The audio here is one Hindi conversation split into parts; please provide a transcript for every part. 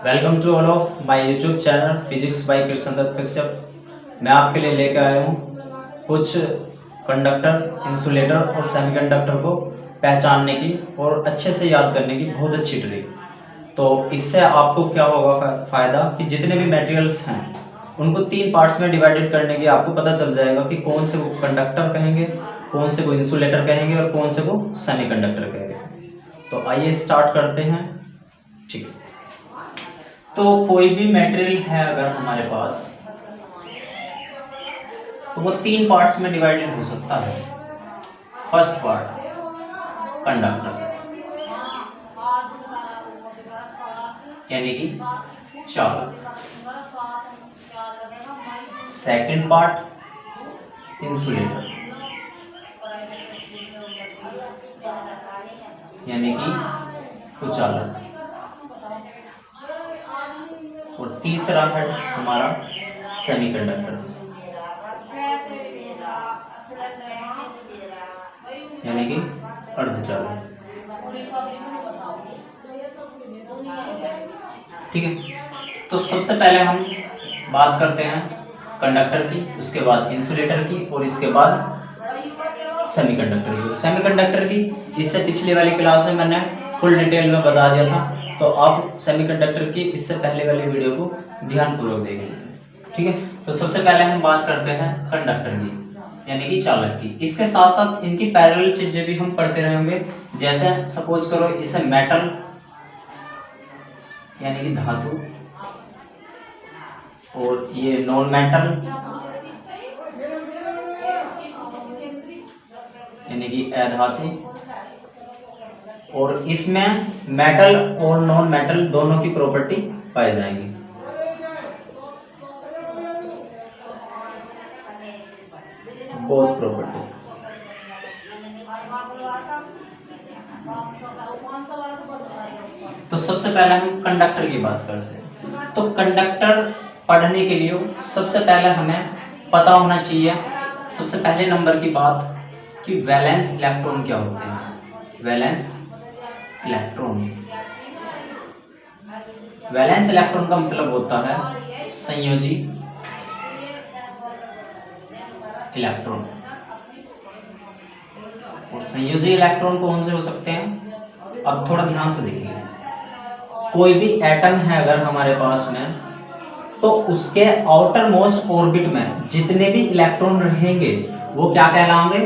Welcome to all of my YouTube channel physics by Krishna Dutt Kashyap. मैं आपके लिए लेकर आया हूँ कुछ कंडक्टर, इंसुलेटर और सेमीकंडक्टर को पहचानने की और अच्छे से याद करने की बहुत अच्छी ट्रिक। तो इससे आपको क्या होगा फ़ायदा कि जितने भी मटेरियल्स हैं उनको 3 पार्ट्स में डिवाइडेड करने की आपको पता चल जाएगा कि कौन से को कंडक्टर कहेंगे, कौन से को इंसुलेटर कहेंगे और कौन से को सेमीकंडक्टर कहेंगे। तो आइए स्टार्ट करते हैं। ठीक है, तो कोई भी मटेरियल है अगर हमारे पास तो वो 3 पार्ट्स में डिवाइडेड हो सकता है। फर्स्ट पार्ट कंडक्टर यानी कि चालक। सेकंड पार्ट इंसुलेटर यानी कि कुचालक। और तीसरा है हमारा सेमीकंडक्टर यानी कि अर्धचालक। ठीक है, तो सबसे पहले हम बात करते हैं कंडक्टर की, उसके बाद इंसुलेटर की और इसके बाद सेमीकंडक्टर की। सेमीकंडक्टर की इससे पिछली वाली क्लास में मैंने फुल डिटेल में बता दिया था, तो आप सेमीकंडक्टर की इससे पहले वाली वीडियो को ध्यानपूर्वक देखें। ठीक है, तो सबसे पहले हम बात करते हैं कंडक्टर की यानी कि चालक की। इसके साथ साथ इनकी पैरेलल चीजें भी हम पढ़ते रहेंगे। जैसे सपोज करो इसे मेटल यानी कि धातु और ये नॉन मेटल यानी कि अधातु, और इसमें मेटल और नॉन मेटल दोनों की प्रॉपर्टी पाई जाएंगी। Both property. तो सबसे पहले हम कंडक्टर की बात करते हैं। तो कंडक्टर पढ़ने के लिए सबसे पहले हमें पता होना चाहिए, सबसे पहले नंबर की बात, कि वैलेंस इलेक्ट्रॉन क्या होते हैं। वैलेंस इलेक्ट्रॉन, वैलेंस इलेक्ट्रॉन का मतलब होता है संयोजी इलेक्ट्रॉन। और संयोजी इलेक्ट्रॉन कौन से हो सकते हैं, अब थोड़ा ध्यान से देखिए। कोई भी एटम है अगर हमारे पास में, तो उसके आउटर मोस्ट ऑर्बिट में जितने भी इलेक्ट्रॉन रहेंगे वो क्या कहलाएंगे,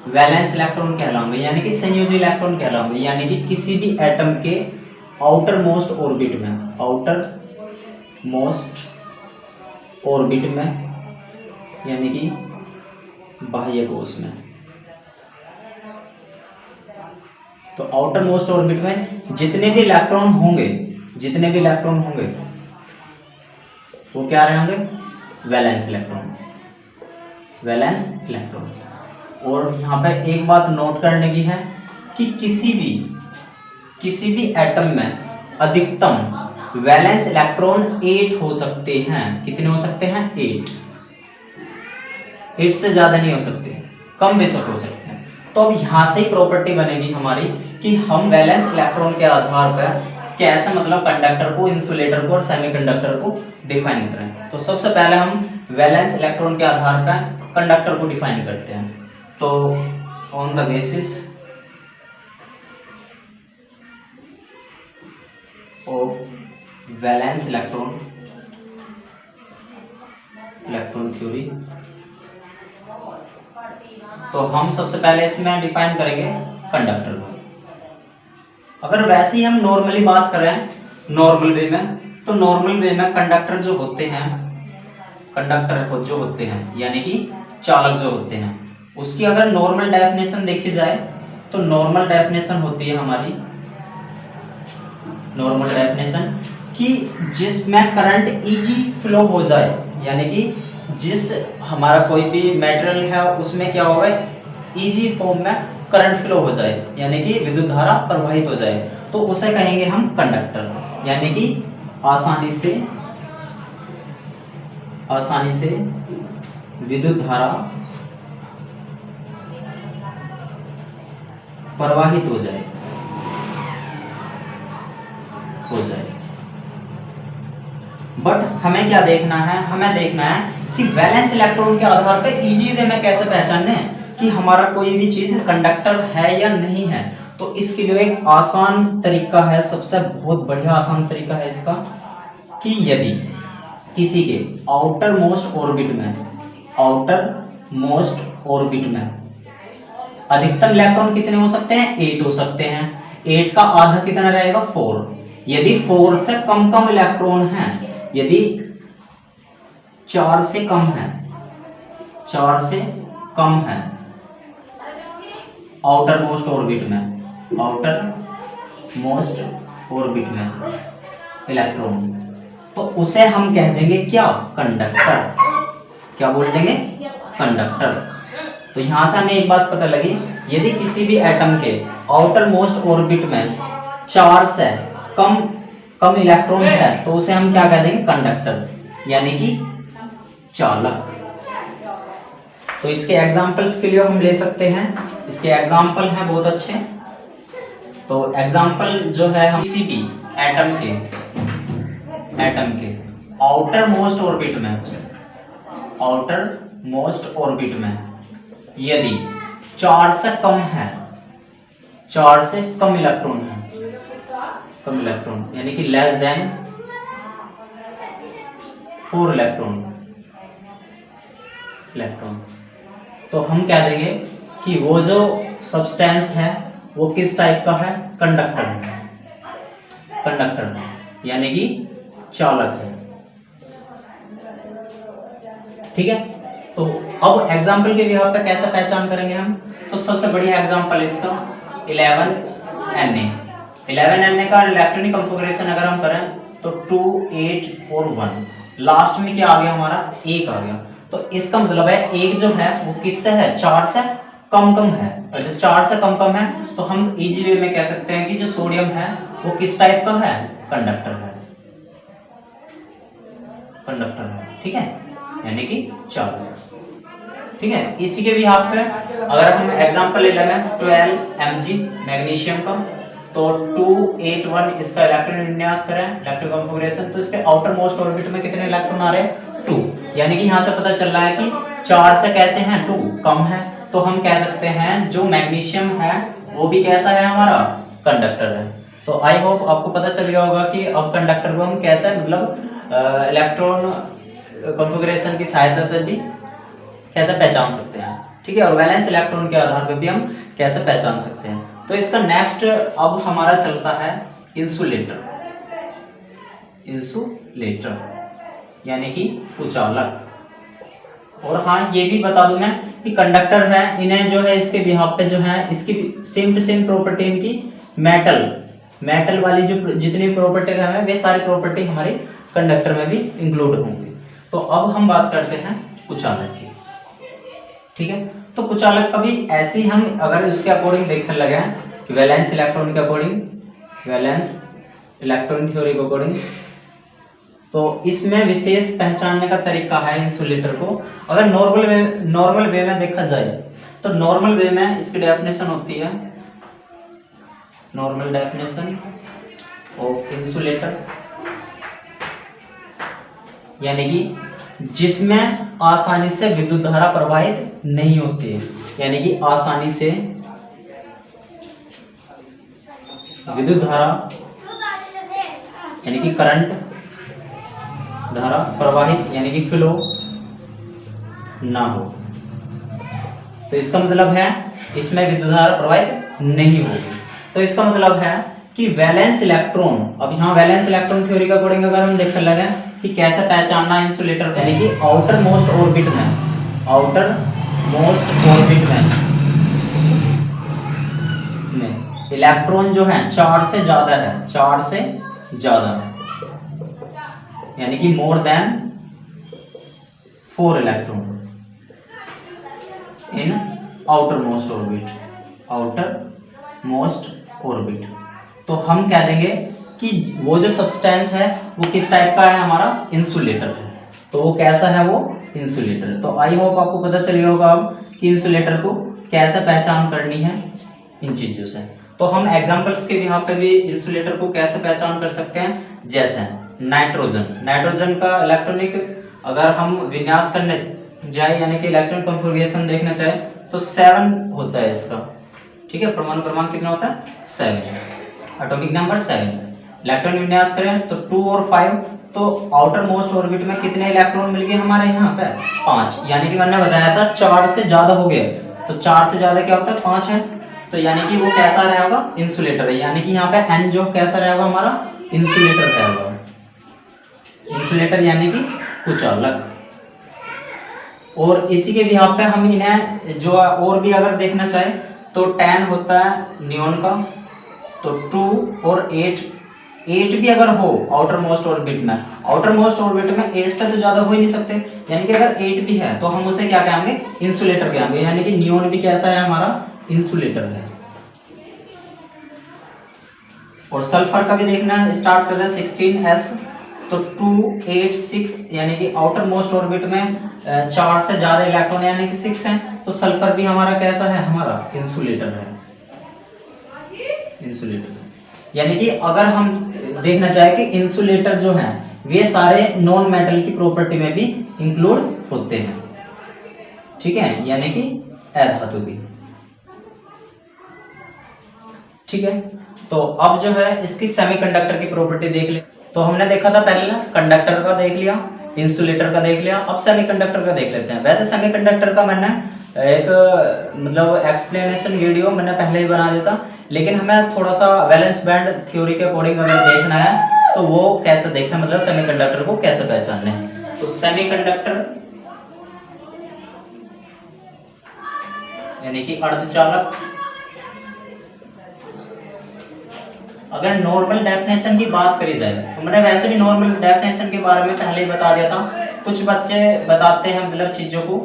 वैलेंस इलेक्ट्रॉन कहलाएंगे यानी कि संयोजी इलेक्ट्रॉन कहलाएंगे। यानी कि किसी भी एटम के आउटर मोस्ट ऑर्बिट में, आउटर मोस्ट ऑर्बिट में यानी कि बाह्य कोश में, तो आउटर मोस्ट ऑर्बिट में जितने भी इलेक्ट्रॉन होंगे, जितने भी इलेक्ट्रॉन होंगे वो क्या रहेंगे, वैलेंस इलेक्ट्रॉन, वैलेंस इलेक्ट्रॉन। और यहाँ पे एक बात नोट करने की है कि किसी भी एटम में अधिकतम वैलेंस इलेक्ट्रॉन 8 हो सकते हैं। कितने हो सकते हैं, 8 से ज्यादा नहीं हो सकते, कम बेशक हो सकते हैं। तो अब यहाँ से ही प्रॉपर्टी बनेगी हमारी कि हम वैलेंस इलेक्ट्रॉन के आधार पर कैसे मतलब कंडक्टर को, इंसुलेटर को और सेमीकंडक्टर को डिफाइन करें। तो सबसे पहले हम वैलेंस इलेक्ट्रॉन के आधार पर कंडक्टर को डिफाइन करते हैं। तो on the basis of valence electron theory, तो हम सबसे पहले इसमें डिफाइन करेंगे कंडक्टर को। अगर वैसे ही हम नॉर्मली बात करें नॉर्मल वे में, तो नॉर्मल वे में कंडक्टर जो होते हैं, कंडक्टर जो होते हैं यानी कि चालक जो होते हैं, उसकी अगर नॉर्मल डेफिनेशन देखी जाए तो नॉर्मल डेफिनेशन होती है हमारी, नॉर्मल डेफिनेशन कि जिसमें करंट इजी फ्लो हो जाए, यानी कि जिस हमारा कोई भी मटेरियल है उसमें क्या होगा, इजी फॉर्म में करंट फ्लो हो जाए यानी कि विद्युत धारा प्रवाहित हो जाए, तो उसे कहेंगे हम कंडक्टर। यानी कि आसानी से विद्युत धारा प्रवाहित हो जाए। बट हमें क्या देखना है, हमें देखना है कि वैलेंस इलेक्ट्रॉन के आधार पर इजी वे में कैसे पहचाने कि हमारा कोई भी चीज कंडक्टर है या नहीं है। तो इसके लिए एक आसान तरीका है, सबसे बहुत बढ़िया आसान तरीका है इसका, कि यदि किसी के आउटर मोस्ट ऑर्बिट में अधिकतम इलेक्ट्रॉन कितने हो सकते हैं, 8 हो सकते हैं। 8 का आधा कितना रहेगा, 4। यदि 4 से कम इलेक्ट्रॉन है, यदि 4 से कम है आउटर मोस्ट ऑर्बिट में इलेक्ट्रॉन, तो उसे हम कह देंगे क्या, कंडक्टर। क्या बोल देंगे, कंडक्टर। तो यहां से हमें एक बात पता लगी, यदि किसी भी एटम के आउटर मोस्ट ऑर्बिट में 4 से कम इलेक्ट्रॉन है तो उसे हम क्या कह देंगे, कंडक्टर, यानी कि चालक। तो इसके एग्जाम्पल्स के लिए हम ले सकते हैं, इसके एग्जाम्पल हैं बहुत अच्छे। तो एग्जाम्पल जो है, हम किसी भी एटम के आउटर मोस्ट ऑर्बिट में यदि 4 से कम इलेक्ट्रॉन यानी कि लेस देन 4 इलेक्ट्रॉन, तो हम कह देंगे कि वो जो सब्सटेंस है वो किस टाइप का है, कंडक्टर यानी कि चालक है। ठीक है, तो अब एग्जाम्पल के बिहाफ पे कैसे पहचान करेंगे हम, तो सबसे बढ़िया एग्जाम्पल है इसका 11Na। 11Na का इलेक्ट्रॉनिक कॉन्फ़िगरेशन अगर हम करें तो 2, 8 और 1, लास्ट में क्या आ गया हमारा, 1 आ गया। तो इसका मतलब है 1 जो है वो किससे है, 4 से कम है। और जब 4 से कम है तो हम इजी वे में कह सकते हैं कि जो सोडियम है वो किस टाइप का है, कंडक्टर है। ठीक है, यानी कि चालक। ठीक है, इसी के भी हाथ पे अगर हम एग्जांपल ले लें 12 Mg मैग्नीशियम का, तो 281 इसका इलेक्ट्रॉन विन्यास करें, इलेक्ट्रॉन कॉन्फ़िगरेशन, तो इसके आउटर मोस्ट ऑर्बिट में कितने इलेक्ट्रॉन आ रहे हैं, 2। यानी कि यहाँ से पता चल रहा है कि 4 से कैसे हैं, 2 कम है। तो हम कह सकते हैं जो मैग्नीशियम है वो भी कैसा है, हमारा कंडक्टर है। तो आई होप आपको पता चल गया होगा कि अब कंडक्टर को हम कैसे, मतलब इलेक्ट्रॉन कॉन्फ़िगरेशन की सहायता से भी कैसे पहचान सकते हैं। ठीक है, और वैलेंस इलेक्ट्रॉन के आधार पर भी हम कैसे पहचान सकते हैं। तो इसका नेक्स्ट अब हमारा चलता है इंसुलेटर यानी कि कुचालक। और हाँ, ये भी बता दूं मैं कि कंडक्टर है, इन्हें जो है इसके बिहाफ पे जो है इसकी सेम टू सेम प्रॉपर्टी इनकी मेटल वाली जो जितनी प्रॉपर्टी है वे सारी प्रॉपर्टी हमारे कंडक्टर में भी इंक्लूड होंगी। तो अब हम बात करते हैं कुचालक की। ठीक है, तो कुचालक का भी ऐसे ही हम अगर इसके अकॉर्डिंग देखने लगे कि वैलेंस इलेक्ट्रॉन के अकॉर्डिंग, वैलेंस इलेक्ट्रॉन थ्योरी के अकॉर्डिंग, तो इसमें विशेष पहचानने का तरीका है इंसुलेटर को। अगर नॉर्मल वे में देखा जाए तो नॉर्मल वे में इसकी डेफिनेशन होती है, नॉर्मल डेफिनेशन ऑफ इंसुलेटर, यानी कि जिसमें आसानी से विद्युत धारा प्रवाहित नहीं होती है, यानी कि आसानी से विद्युत धारा यानी कि करंट धारा प्रवाहित यानी कि फ्लो ना हो। तो इसका मतलब है इसमें विद्युत धारा प्रवाहित नहीं होगी। तो इसका मतलब है कि वैलेंस इलेक्ट्रॉन, अब यहाँ वैलेंस इलेक्ट्रॉन थ्योरी का अकॉर्डिंग अगर हम देखने लगे कि कैसे पहचानना इंसुलेटर, यानी कि आउटर मोस्ट ऑर्बिट में इलेक्ट्रॉन जो है 4 से ज्यादा है, यानी कि more than 4 electron in outer most orbit, तो हम कह देंगे कि वो जो सब्सटेंस है वो किस टाइप का है, हमारा इंसुलेटर है। तो वो कैसा है, वो इंसुलेटर है। तो आई होप आपको पता चल गया होगा अब कि इंसुलेटर को कैसे पहचान करनी है इन चीजों से। तो हम एग्जांपल्स के यहाँ पे भी इंसुलेटर को कैसे पहचान कर सकते हैं, जैसे नाइट्रोजन। नाइट्रोजन का इलेक्ट्रॉनिक अगर हम विन्यास करने जाए यानी कि इलेक्ट्रॉन कॉन्फ़िगरेशन देखना चाहे तो 7 होता है इसका, ठीक है। परमाणु क्रमांक कितना होता है? 7, एटॉमिक नंबर 7। इलेक्ट्रॉन विन्यास करें तो 2 और 5, तो आउटर मोस्ट ऑर्बिट में कितने इलेक्ट्रॉन मिल गए हमारे यहाँ पे? 5। यानी कि मैंने बताया था 4 से ज्यादा हो गए, तो 4 से ज्यादा क्या होता है? 5 है। तो यानी कि वो कैसा रहेगा? इंसुलेटर है। यानी कि यहाँ पे N जो कैसा रहेगा हमारा? इंसुलेटर रहेगा। इंसुलेटर यानी कि कुचालक। और इसी के भी यहाँ पे हम इन्हें जो और भी अगर देखना चाहे तो 10 होता है नियोन का, तो 2 और 8 भी अगर हो आउटर मोस्ट ऑर्बिट में, आउटर मोस्ट ऑर्बिट में 8 से तो ज्यादा हो ही नहीं सकते, यानी कि अगर 8 भी है तो हम उसे क्या कहेंगे? इंसुलेटर कहेंगे। यानी कि नियोन भी कैसा है हमारा? इंसुलेटर है। और सल्फर का भी देखना स्टार्ट कर रहे 16s, तो 2, 8, 6 यानी कि आउटर मोस्ट ऑर्बिट में 4 से ज्यादा इलेक्ट्रॉन यानी कि 6 हैं, तो सल्फर भी हमारा कैसा है? हमारा इंसुलेटर है। इंसुलेटर यानी कि अगर हम देखना चाहे कि इंसुलेटर जो है वे सारे नॉन मेटल की प्रॉपर्टी में भी इंक्लूड होते हैं, ठीक है, यानी कि अधातु भी, ठीक है। तो अब जो है इसकी सेमीकंडक्टर की प्रॉपर्टी देख ले। तो हमने देखा था पहले ना, कंडक्टर का देख लिया, इंसुलेटर का देख लिया, अब सेमीकंडक्टर का देख लेते हैं। वैसे सेमीकंडक्टर का मैंने एक मतलब एक्सप्लेनेशन वीडियो मैंने पहले ही बना दिया था, लेकिन हमें थोड़ा सा वैलेंस बैंड थ्योरी के अकॉर्डिंग अगर देखना है तो वो कैसे देखें, मतलब सेमीकंडक्टर को कैसे पहचानना है। तो सेमीकंडक्टर यानी कि अर्धचालक, अगर नॉर्मल डेफिनेशन की बात करी जाए तो मैंने वैसे भी नॉर्मल डेफिनेशन के बारे में पहले ही बता दिया था। कुछ बच्चे बताते हैं मतलब चीज़ों को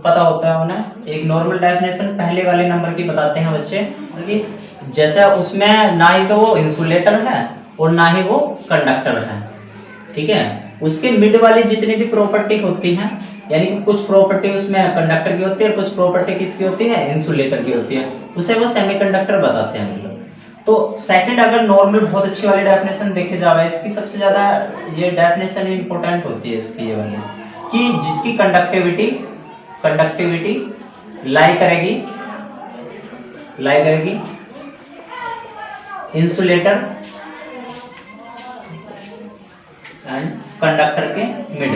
पता होता है उन्हें, एक नॉर्मल डेफिनेशन पहले वाले नंबर की बताते हैं बच्चे, कि जैसे उसमें ना ही तो वो इंसुलेटर है और ना ही वो कंडक्टर है, ठीक है। उसके मिड वाली जितनी भी प्रॉपर्टी होती हैं, यानी कि कुछ प्रॉपर्टी उसमें कंडक्टर की होती है और कुछ प्रॉपर्टी किसकी होती है? इंसुलेटर की होती है, उसे वो सेमीकंडक्टर बताते हैं मतलब। तो सेकंड अगर नॉर्मल बहुत अच्छी वाली डेफिनेशन देखे जाए, इसकी सबसे ज्यादा ये डेफिनेशन इंपॉर्टेंट होती है इसकी ये वाली, कि जिसकी कंडक्टिविटी लाई करेगी इंसुलेटर एंड कंडक्टर के मिड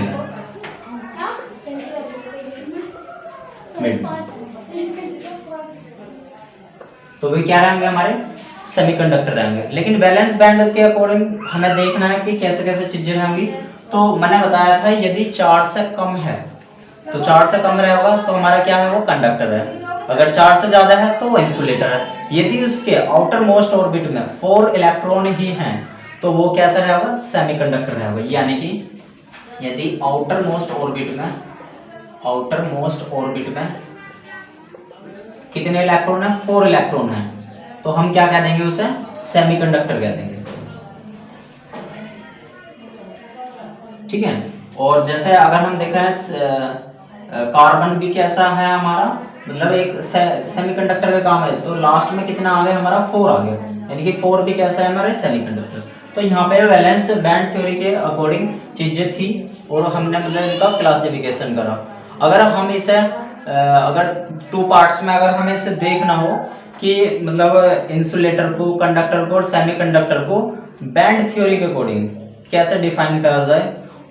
में। तो वे क्या रहेंगे? हमारे सेमीकंडक्टर रहेंगे। लेकिन वैलेंस बैंड के अकॉर्डिंग हमें देखना है कि कैसे कैसे चीजें रहेंगी। तो मैंने बताया था यदि 4 से कम है तो 4 से कम रहेगा तो हमारा क्या है? वो कंडक्टर है। अगर 4 से ज्यादा है तो वो इंसुलेटर है। यदि उसके आउटर मोस्ट ऑर्बिट में 4 इलेक्ट्रॉन ही हैं तो वो कैसा रहेगा? सेमीकंडक्टर रहेगा। यानी कि यदि आउटर मोस्ट ऑर्बिट में कितने इलेक्ट्रॉन है? 4 इलेक्ट्रॉन है, तो हम क्या कह देंगे? उसे सेमीकंडक्टर कह देंगे, ठीक है। और जैसे अगर हम देखें कार्बन भी कैसा है हमारा, मतलब एक सेमीकंडक्टर का काम है, तो लास्ट में कितना आ गया हमारा? 4 आ गया, यानी कि 4 भी कैसा है हमारे? सेमीकंडक्टर। तो यहाँ पे वैलेंस बैंड थ्योरी के अकॉर्डिंग चीजें थी और हमने मतलब इनका क्लासिफिकेशन करा। अगर हम इसे अगर 2 पार्ट्स में अगर हमें इसे देखना हो कि मतलब इंसुलेटर को, कंडक्टर को और सेमीकंडक्टर को बैंड थ्योरी के अकॉर्डिंग कैसे डिफाइन करा जाए,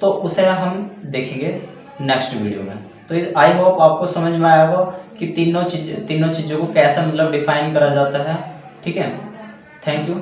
तो उसे हम देखेंगे नेक्स्ट वीडियो में। तो आई होप आपको समझ में आएगा कि तीनों चीज़ों को कैसे मतलब डिफाइन करा जाता है, ठीक है। Thank you.